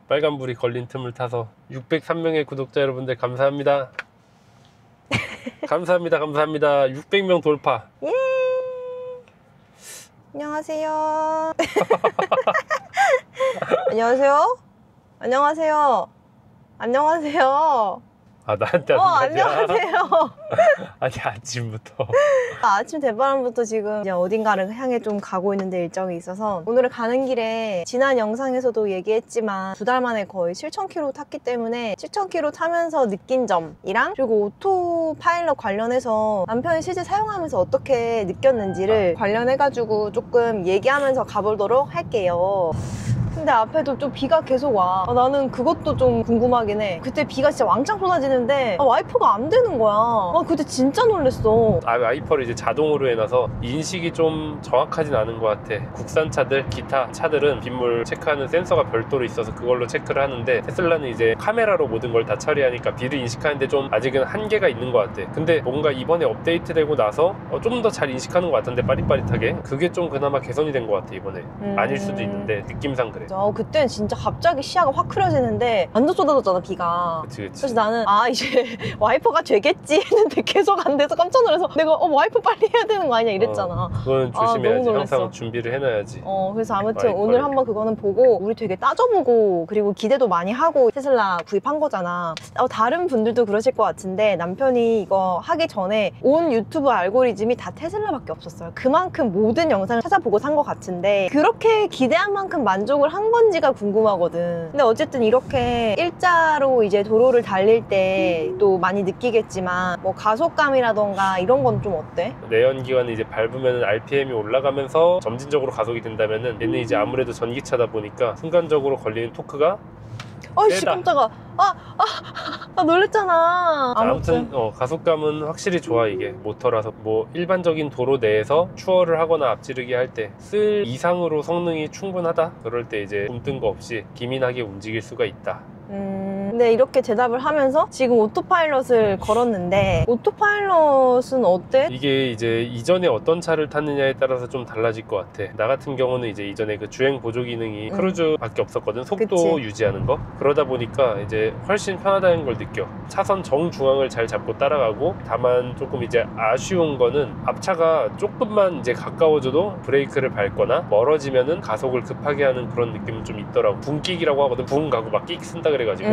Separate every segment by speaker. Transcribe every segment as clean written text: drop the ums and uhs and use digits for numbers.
Speaker 1: 빨간불이 걸린 틈을 타서 603명의 구독자 여러분들 감사합니다. 감사합니다. 600명 돌파.
Speaker 2: 예. 안녕하세요. 안녕하세요. 안녕하세요. 안녕하세요.
Speaker 1: 아, 나한테 하는 말이야?
Speaker 2: 안녕하세요.
Speaker 1: 아니, 아침부터.
Speaker 2: 아침 대바람부터 지금 이제 어딘가를 향해 좀 가고 있는데 일정이 있어서 오늘 가는 길에 지난 영상에서도 얘기했지만 2달 만에 거의 7,000km 탔기 때문에 7,000km 타면서 느낀 점이랑 그리고 오토파일럿 관련해서 남편이 실제 사용하면서 어떻게 느꼈는지를 관련해가지고 조금 얘기하면서 가보도록 할게요. 근데 앞에도 좀 비가 계속 와. 나는 그것도 좀 궁금하긴 해. 그때 비가 진짜 왕창 쏟아지는데 와이퍼가 안 되는 거야. 그때 진짜 놀랬어.
Speaker 1: 와이퍼를 이제 자동으로 해놔서 인식이 좀 정확하진 않은 것 같아. 국산 차들, 기타 차들은 빗물 체크하는 센서가 별도로 있어서 그걸로 체크를 하는데 테슬라는 이제 카메라로 모든 걸 다 처리하니까 비를 인식하는데 좀 아직은 한계가 있는 것 같아. 근데 뭔가 이번에 업데이트되고 나서 좀 더 잘 인식하는 것 같은데, 빠릿빠릿하게. 그게 좀 그나마 개선이 된 것 같아 이번에. 아닐 수도 있는데 느낌상 그래.
Speaker 2: 그때는 진짜 갑자기 시야가 확 흐려지는데 완전 쏟아졌잖아, 비가.
Speaker 1: 그치.
Speaker 2: 그래서 나는 이제 와이퍼가 되겠지 했는데 계속 안 돼서 깜짝 놀라서 내가 와이퍼 빨리 해야 되는 거 아니야 이랬잖아.
Speaker 1: 그건 조심해야지.
Speaker 2: 너무
Speaker 1: 항상
Speaker 2: 놀랐어.
Speaker 1: 준비를 해놔야지.
Speaker 2: 그래서 아무튼
Speaker 1: 와이퍼를.
Speaker 2: 오늘 한번 그거는 보고 우리 되게 따져보고 그리고 기대도 많이 하고 테슬라 구입한 거잖아. 다른 분들도 그러실 것 같은데 남편이 이거 하기 전에 온 유튜브 알고리즘이 다 테슬라밖에 없었어요. 그만큼 모든 영상을 찾아보고 산 것 같은데 그렇게 기대한 만큼 만족을 한 건지가 궁금하거든. 근데 어쨌든 이렇게 일자로 이제 도로를 달릴 때 또 많이 느끼겠지만 뭐 가속감이라던가 이런 건 좀 어때?
Speaker 1: 내연기관이 이제 밟으면 RPM이 올라가면서 점진적으로 가속이 된다면은 얘는 이제 아무래도 전기차다 보니까 순간적으로 걸리는 토크가
Speaker 2: 아이씨,
Speaker 1: 세다.
Speaker 2: 깜짝아. 놀랬잖아.
Speaker 1: 아무튼 가속감은 확실히 좋아. 이게 모터라서 뭐 일반적인 도로 내에서 추월을 하거나 앞지르기 할 때 쓸 이상으로 성능이 충분하다, 그럴 때 이제 굼뜬 거 없이 기민하게 움직일 수가 있다.
Speaker 2: 근데 이렇게 대답을 하면서 지금 오토파일럿을 걸었는데 오토파일럿은 어때?
Speaker 1: 이게 이제 이전에 어떤 차를 탔느냐에 따라서 좀 달라질 것 같아. 나 같은 경우는 이제 이전에 그 주행 보조 기능이 크루즈밖에 없었거든. 속도
Speaker 2: 그치.
Speaker 1: 유지하는 거. 그러다 보니까 이제 훨씬 편하다는 걸 느껴. 차선 정중앙을 잘 잡고 따라가고, 다만 조금 이제 아쉬운 거는 앞차가 조금만 이제 가까워져도 브레이크를 밟거나 멀어지면은 가속을 급하게 하는 그런 느낌은 좀 있더라고. 붕끽이라고 하거든. 붕 가고 막 끽 쓴다 그래가지고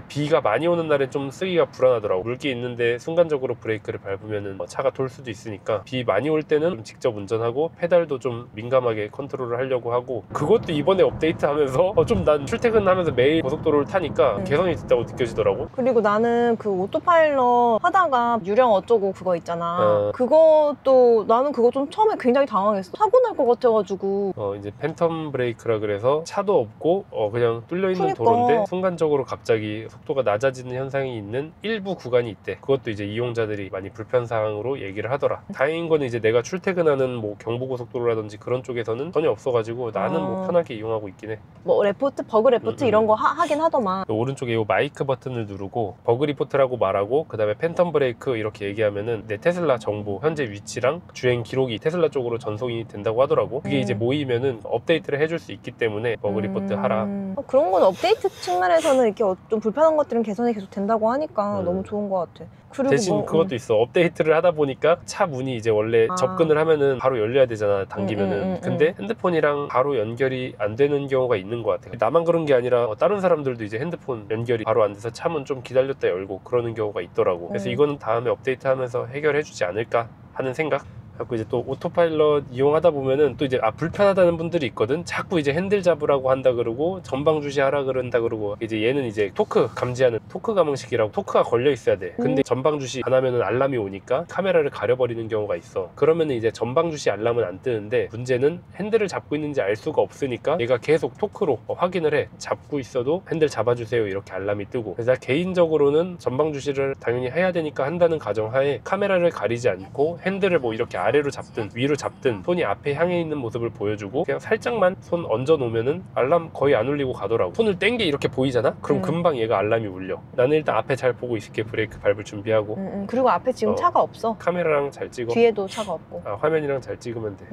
Speaker 1: 비가 많이 오는 날에 좀 쓰기가 불안하더라고. 물기 있는데 순간적으로 브레이크를 밟으면은 차가 돌 수도 있으니까 비 많이 올 때는 좀 직접 운전하고 페달도 좀 민감하게 컨트롤을 하려고 하고, 그것도 이번에 업데이트하면서 좀 난 출퇴근하면서 매일 고속도로를 타니까 개선이 됐다고 느껴지더라고.
Speaker 2: 그리고 나는 그 오토파일럿 하다가 유령 어쩌고 그거 있잖아. 그것도 나는 그거 좀 처음에 굉장히 당황했어. 사고 날 것 같아가지고.
Speaker 1: 이제 팬텀 브레이크라 그래서 차도 없고 그냥 뚫려있는
Speaker 2: 그러니까.
Speaker 1: 도로인데 순간적으로 갑자기 속도가 낮아지는 현상이 있는 일부 구간이 있대. 그것도 이제 이용자들이 많이 불편사항으로 얘기를 하더라. 다행인 거는 이제 내가 출퇴근하는 뭐 경부고속도로라든지 그런 쪽에서는 전혀 없어가지고 나는 뭐 편하게 이용하고 있긴 해.
Speaker 2: 뭐 레포트, 버그 레포트 이런 거 하긴 하더만.
Speaker 1: 오른쪽에 이 마이크 버튼을 누르고 버그 리포트라고 말하고, 그 다음에 팬텀 브레이크 이렇게 얘기하면은 내 테슬라 정보, 현재 위치랑 주행 기록이 테슬라 쪽으로 전송이 된다고 하더라고. 그게 이제 모이면은 업데이트를 해줄 수 있기 때문에 버그 리포트 하라.
Speaker 2: 그런 건 업데이트 측면에서는 이렇게 좀 불편한 것들은 개선이 계속 된다고 하니까 너무 좋은 것 같아. 그리고
Speaker 1: 대신 그것도 있어. 업데이트를 하다 보니까 차 문이 이제 원래 접근을 하면은 바로 열려야 되잖아, 당기면은. 근데 핸드폰이랑 바로 연결이 안 되는 경우가 있는 것 같아. 나만 그런 게 아니라 다른 사람들도 이제 핸드폰 연결이 바로 안 돼서 차문 좀 기다렸다 열고 그러는 경우가 있더라고. 그래서 이거는 다음에 업데이트하면서 해결해 주지 않을까 하는 생각. 자꾸 이제 또 오토파일럿 이용하다 보면은 또 이제 불편하다는 분들이 있거든. 자꾸 이제 핸들 잡으라고 한다 그러고 전방 주시하라 그런다 그러고, 이제 얘는 이제 토크 감지하는 토크 감응식이라고 토크가 걸려 있어야 돼. 근데 전방 주시 안 하면은 알람이 오니까 카메라를 가려버리는 경우가 있어. 그러면은 이제 전방 주시 알람은 안 뜨는데 문제는 핸들을 잡고 있는지 알 수가 없으니까 얘가 계속 토크로 확인을 해. 잡고 있어도 핸들 잡아주세요 이렇게 알람이 뜨고. 그래서 개인적으로는 전방 주시를 당연히 해야 되니까 한다는 가정하에 카메라를 가리지 않고 핸들을 뭐 이렇게 아래로 잡든 위로 잡든 손이 앞에 향해 있는 모습을 보여주고 그냥 살짝만 손 얹어 놓으면은 알람 거의 안 울리고 가더라고. 손을 뗀 게 이렇게 보이잖아? 그럼 금방 얘가 알람이 울려. 나는 일단 앞에 잘 보고 있을게. 브레이크 밟을 준비하고.
Speaker 2: 그리고 앞에 지금 차가 없어.
Speaker 1: 카메라랑 잘 찍어.
Speaker 2: 뒤에도 차가 없고.
Speaker 1: 화면이랑 잘 찍으면 돼.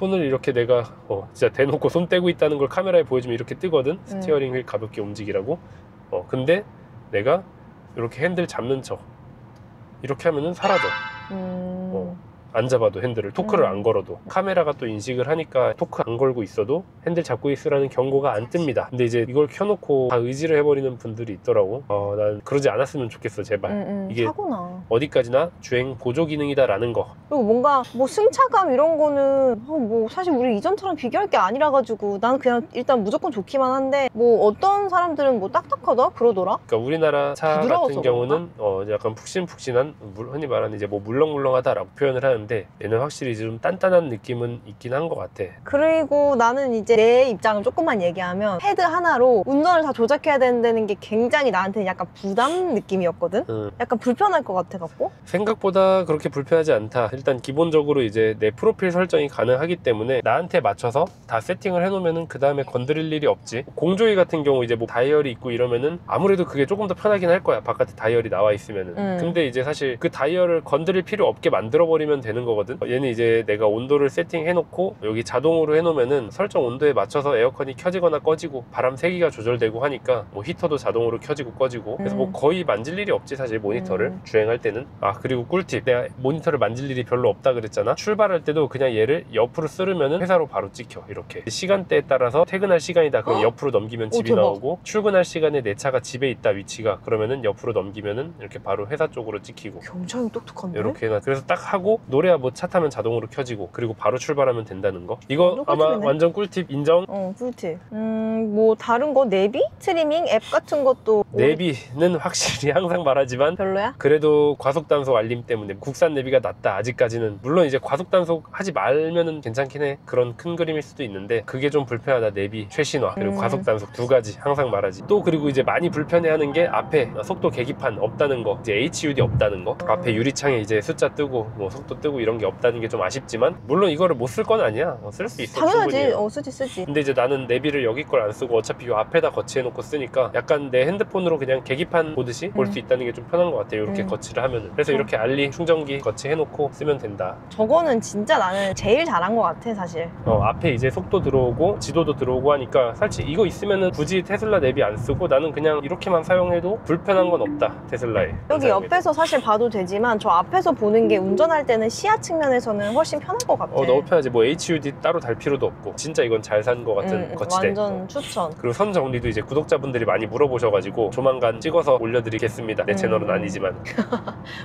Speaker 1: 손을 이렇게 내가 진짜 대놓고 손 떼고 있다는 걸 카메라에 보여주면 이렇게 뜨거든. 스티어링 휠 가볍게 움직이라고. 근데 내가 이렇게 핸들 잡는 척 이렇게 하면은 사라져. 안 잡아도 핸들을, 토크를 안 걸어도. 카메라가 또 인식을 하니까 토크 안 걸고 있어도 핸들 잡고 있으라는 경고가 안 뜹니다. 근데 이제 이걸 켜놓고 다 의지를 해버리는 분들이 있더라고. 난 그러지 않았으면 좋겠어, 제발. 이게
Speaker 2: 사고나.
Speaker 1: 어디까지나 주행 보조 기능이다 라는 거.
Speaker 2: 그리고 뭔가 뭐 승차감 이런 거는 뭐 사실 우리 이전처럼 비교할 게 아니라 가지고 나는 그냥 일단 무조건 좋기만 한데, 뭐 어떤 사람들은 뭐 딱딱하다 그러더라.
Speaker 1: 그러니까 우리나라 차
Speaker 2: 부드러워서
Speaker 1: 같은 경우는 약간 푹신푹신한, 흔히 말하는 이제 뭐 물렁물렁하다라고 표현을 하는데, 얘는 확실히 좀 단단한 느낌은 있긴 한 것 같아.
Speaker 2: 그리고 나는 이제 내 입장을 조금만 얘기하면, 헤드 하나로 운전을 다 조작해야 된다는 게 굉장히 나한테는 약간 부담 느낌이었거든. 약간 불편할 것 같아 갖고.
Speaker 1: 생각보다 그렇게 불편하지 않다. 일단 기본적으로 이제 내 프로필 설정이 가능하기 때문에 나한테 맞춰서 다 세팅을 해놓으면은 그 다음에 건드릴 일이 없지. 공조기 같은 경우 이제 뭐 다이얼이 있고 이러면은 아무래도 그게 조금 더 편하긴 할 거야, 바깥에 다이얼이 나와 있으면은. 근데 이제 사실 그 다이얼을 건드릴 필요 없게 만들어버리면 되는 거거든. 얘는 이제 내가 온도를 세팅해놓고 여기 자동으로 해놓으면은 설정 온도에 맞춰서 에어컨이 켜지거나 꺼지고 바람 세기가 조절되고 하니까 뭐 히터도 자동으로 켜지고 꺼지고. 그래서 뭐 거의 만질 일이 없지 사실, 모니터를 주행할 때는. 그리고 꿀팁, 내가 모니터를 만질 일이 별로 없다 그랬잖아. 출발할 때도 그냥 얘를 옆으로 쓰르면은 회사로 바로 찍혀. 이렇게 시간대에 따라서 퇴근할 시간이다 그럼 옆으로 넘기면 집이
Speaker 2: 대박.
Speaker 1: 나오고, 출근할 시간에 내 차가 집에 있다 위치가 그러면은 옆으로 넘기면은 이렇게 바로 회사 쪽으로 찍히고.
Speaker 2: 굉장히 똑똑한데?
Speaker 1: 이렇게 해놔. 그래서 딱 하고 노래야 뭐 차 타면 자동으로 켜지고, 그리고 바로 출발하면 된다는 거. 이거 아마
Speaker 2: 꿀팁이네.
Speaker 1: 완전 꿀팁 인정.
Speaker 2: 꿀팁. 뭐 다른 거 내비? 스트리밍 앱 같은 것도
Speaker 1: 내비는 확실히 항상 말하지만
Speaker 2: 별로야?
Speaker 1: 그래도 과속 단속 알림 때문에 국산 내비가 낫다 아직까지는. 물론 이제 과속 단속 하지 말면은 괜찮긴 해. 그런 큰 그림일 수도 있는데 그게 좀 불편하다. 내비 최신화 그리고 과속 단속 두 가지 항상 말하지. 또 그리고 이제 많이 불편해하는 게 앞에 속도 계기판 없다는 거, 이제 HUD 없다는 거. 앞에 유리창에 이제 숫자 뜨고 뭐 속도 뜨고 이런 게 없다는 게 좀 아쉽지만, 물론 이거를 못 쓸 건 아니야. 쓸 수 있어.
Speaker 2: 당연하지.
Speaker 1: 충분히.
Speaker 2: 쓰지.
Speaker 1: 근데 이제 나는 내비를 여기 걸 안 쓰고 어차피 요 앞에다 거치해놓고 쓰니까 약간 내 핸드폰으로 그냥 계기판 보듯이 볼 수 있다는 게 좀 편한 것 같아요. 이렇게 거치를 하면은. 그래서 이렇게 알리 충전기 거치해놓고 쓰면 된다.
Speaker 2: 저거는 진짜 나는 제일 잘한 것 같아 사실.
Speaker 1: 앞에 이제 속도 들어오고 지도도 들어오고 하니까 사실 이거 있으면은 굳이 테슬라 내비 안 쓰고 나는 그냥 이렇게만 사용해도 불편한 건 없다, 테슬라에.
Speaker 2: 여기 옆에서 사실 봐도 되지만 저 앞에서 보는 게 운전할 때는 시야 측면에서는 훨씬 편할 것 같아.
Speaker 1: 너무 편하지. 뭐 HUD 따로 달 필요도 없고 진짜 이건 잘 산 것 같은 거치대.
Speaker 2: 완전 추천.
Speaker 1: 그리고 선 정리도 이제 구독자분들이 많이 물어보셔가지고 조만간 찍어서 올려드리겠습니다. 내 채널은 아니지만.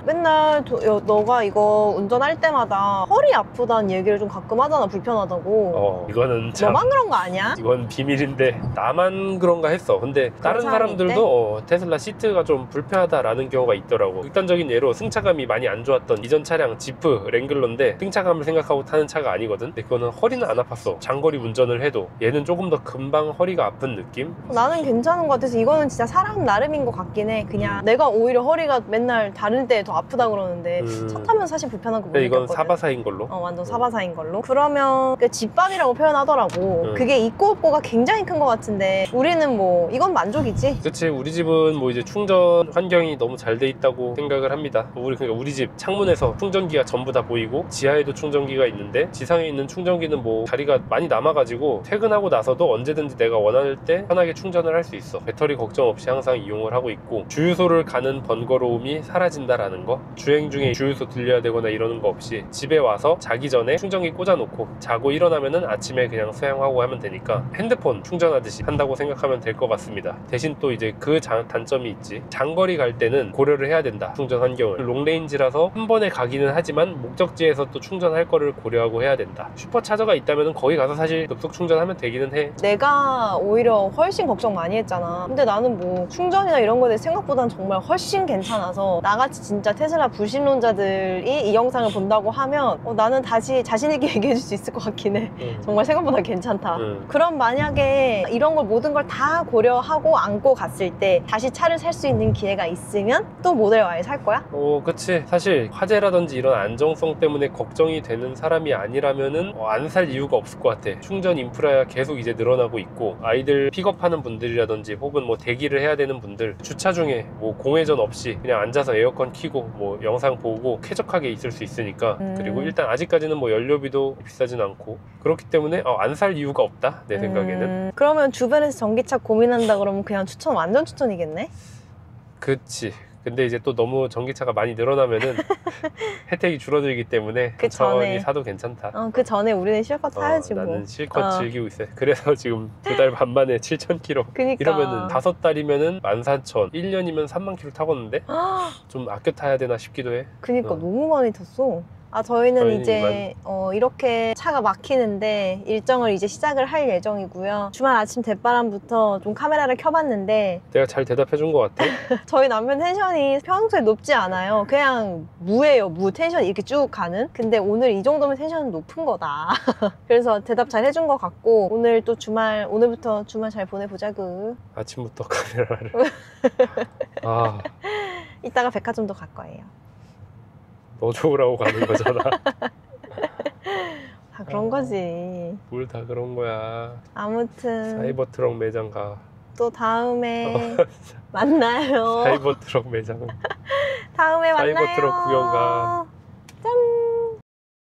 Speaker 2: 맨날 너가 이거 운전할 때마다 허리 아프다는 얘기를 좀 가끔 하잖아. 불편하다고.
Speaker 1: 이거는 참,
Speaker 2: 너만 그런 거 아니야?
Speaker 1: 이건 비밀인데 나만 그런가 했어. 근데 다른 사람들도 테슬라 시트가 좀 불편하다라는 경우가 있더라고. 극단적인 예로 승차감이 많이 안 좋았던 이전 차량 지프 랭글러인데 승차감을 생각하고 타는 차가 아니거든. 근데 그거는 허리는 안 아팠어. 장거리 운전을 해도. 얘는 조금 더 금방 허리가 아픈 느낌?
Speaker 2: 나는 괜찮은 것 같아서 이거는 진짜 사람 나름인 것 같긴 해. 그냥 내가 오히려 허리가 맨날 다를 때 더 아프다 그러는데 차 타면 사실 불편한 거 못 느꼈거든.
Speaker 1: 이건 사바사인 걸로?
Speaker 2: 완전 사바사인 걸로. 그러면 집밥이라고 표현하더라고. 그게 있고 없고가 굉장히 큰 것 같은데 우리는 뭐 이건 만족이지.
Speaker 1: 그치. 우리 집은 뭐 이제 충전 환경이 너무 잘 돼 있다고 생각을 합니다. 그러니까 우리 집 창문에서 충전기가 전부 다 보이고 지하에도 충전기가 있는데 지상에 있는 충전기는 뭐 자리가 많이 남아가지고 퇴근하고 나서도 언제든지 내가 원할 때 편하게 충전을 할 수 있어. 배터리 걱정 없이 항상 이용을 하고 있고, 주유소를 가는 번거로움이 사라진다라는 거. 주행 중에 주유소 들려야 되거나 이러는 거 없이 집에 와서 자기 전에 충전기 꽂아놓고 자고 일어나면은 아침에 그냥 사용하고 하면 되니까 핸드폰 충전하듯이 한다고 생각하면 될 것 같습니다. 대신 또 이제 그 단점이 있지. 장거리 갈 때는 고려를 해야 된다, 충전 환경을. 롱레인지라서 한 번에 가기는 하지만 목적지에서 또 충전할 거를 고려하고 해야 된다. 슈퍼차저가 있다면 거기 가서 사실 급속 충전하면 되기는 해.
Speaker 2: 내가 오히려 훨씬 걱정 많이 했잖아. 근데 나는 뭐 충전이나 이런 거에 대해 생각보다는 정말 훨씬 괜찮아서, 나같이 진짜 테슬라 불신론자들이 이 영상을 본다고 하면 나는 다시 자신있게 얘기해 줄 수 있을 것 같긴 해. 정말 생각보다 괜찮다. 그럼 만약에 이런 걸 모든 걸 다 고려하고 안고 갔을 때 다시 차를 살 수 있는 기회가 있으면 또 모델 Y 살 거야?
Speaker 1: 그치. 사실 화재라든지 이런 안정성 때문에 걱정이 되는 사람이 아니라면은 안 살 이유가 없을 것 같아. 충전 인프라가 계속 이제 늘어나고 있고, 아이들 픽업하는 분들이라든지 혹은 뭐 대기를 해야 되는 분들, 주차 중에 뭐 공회전 없이 그냥 앉아서 에어컨 에어컨 켜고 뭐 영상 보고 쾌적하게 있을 수 있으니까. 그리고
Speaker 2: 음.
Speaker 1: 일단 아직까지는 뭐 연료비도 비싸진 않고 그렇기 때문에 안 살 이유가 없다 내 생각에는.
Speaker 2: 그러면 주변에서 전기차 고민한다 그러면 그냥 추천, 완전 추천이겠네?
Speaker 1: 그치. 근데 이제 또 너무 전기차가 많이 늘어나면은 혜택이 줄어들기 때문에
Speaker 2: 그
Speaker 1: 천천히
Speaker 2: 전에.
Speaker 1: 사도 괜찮다.
Speaker 2: 그 전에 우리는 실컷 타야지 뭐.
Speaker 1: 나는 실컷
Speaker 2: 어.
Speaker 1: 즐기고 있어요. 그래서 지금 2달 반 만에 7,000km.
Speaker 2: 그니까.
Speaker 1: 이러면은 5달이면은 14,000, 1년이면 30,000km 타겠는데 좀 아껴 타야 되나 싶기도 해.
Speaker 2: 그니까
Speaker 1: 어.
Speaker 2: 너무 많이 탔어. 저희는
Speaker 1: 저희는
Speaker 2: 이제 이렇게 차가 막히는데 일정을 이제 시작을 할 예정이고요. 주말 아침 대바람부터 좀 카메라를 켜봤는데
Speaker 1: 내가 잘 대답해 준 것 같아.
Speaker 2: 저희 남편 텐션이 평소에 높지 않아요. 그냥 무예요. 무 텐션이 이렇게 쭉 가는. 근데 오늘 이 정도면 텐션은 높은 거다. 그래서 대답 잘 해준 것 같고 오늘 또 오늘부터 주말 잘 보내보자구.
Speaker 1: 아침부터 카메라를.
Speaker 2: 이따가 백화점도 갈 거예요.
Speaker 1: 너 좋으라고 가는 거잖아.
Speaker 2: 다 그런 거지.
Speaker 1: 뭘 다 그런 거야.
Speaker 2: 아무튼
Speaker 1: 사이버 트럭 매장 가.
Speaker 2: 또 다음에 만나요.
Speaker 1: 사이버 트럭 매장.
Speaker 2: 다음에 만나요.
Speaker 1: 사이버 트럭 구경 가.